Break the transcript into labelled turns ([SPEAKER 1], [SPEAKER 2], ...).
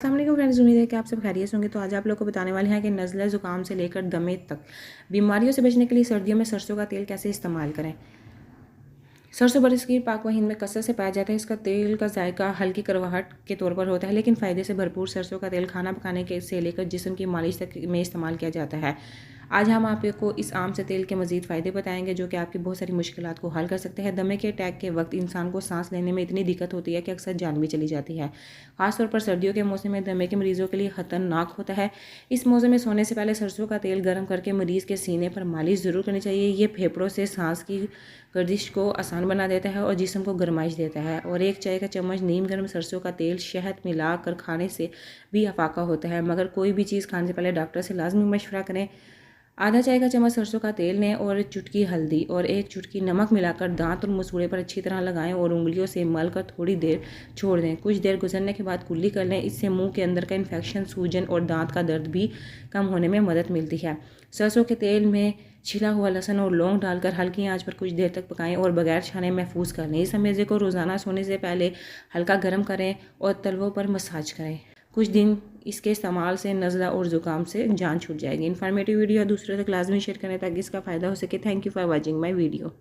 [SPEAKER 1] अस्सलाम फ्रेंड्स, उम्मीद है कि आप सब खैरियत होंगे। तो आज आप लोग को बताने वाले हैं कि नज़ला ज़ुकाम से लेकर दमे तक बीमारियों से बचने के लिए सर्दियों में सरसों का तेल कैसे इस्तेमाल करें। सरसों बरसगीर पाक व हिंद में कसरत से पाया जाता है। इसका तेल का जायका हल्की कड़वाहट के तौर पर होता है, लेकिन फ़ायदे से भरपूर सरसों का तेल खाना पकाने के से लेकर जिस्म की मालिश तक में इस्तेमाल किया जाता है। आज हम आपको इस आम से तेल के मज़ीद फ़ायदे बताएंगे जो कि आपकी बहुत सारी मुश्किलात को हल कर सकते हैं। दमे के अटैक के वक्त इंसान को सांस लेने में इतनी दिक्कत होती है कि अक्सर जान भी चली जाती है। ख़ासतौर पर सर्दियों के मौसम में दमे के मरीज़ों के लिए ख़तरनाक होता है। इस मौसम में सोने से पहले सरसों का तेल गर्म करके मरीज़ के सीने पर मालिश ज़रूर करनी चाहिए। ये फेफड़ों से सांस की गर्दिश को आसान बना देता है और जिस्म को गर्माइश देता है। और एक चाय का चम्मच नीम गर्म सरसों का तेल शहद मिला कर खाने से भी अफाका होता है, मगर कोई भी चीज़ खाने से पहले डॉक्टर से लाजमी मशवरा करें। आधा चाय का चम्मच सरसों का तेल लें और चुटकी हल्दी और एक चुटकी नमक मिलाकर दांत और मसूड़े पर अच्छी तरह लगाएं और उंगलियों से मल कर थोड़ी देर छोड़ दें। कुछ देर गुजरने के बाद कुल्ली कर लें। इससे मुंह के अंदर का इन्फेक्शन, सूजन और दांत का दर्द भी कम होने में मदद मिलती है। सरसों के तेल में छिला हुआ लहसुन और लौंग डालकर हल्की आंच पर कुछ देर तक पकाएं और बगैर छाने महफूज कर लें। इस मेज़े को रोज़ाना सोने से पहले हल्का गर्म करें और तलवों पर मसाज करें। कुछ दिन इसके इस्तेमाल से नज़ला और ज़ुकाम से जान छूट जाएगी। इन्फॉर्मेटिव वीडियो दूसरों तक लाजमी शेयर करें ताकि इसका फ़ायदा हो सके। Thank you for watching my video.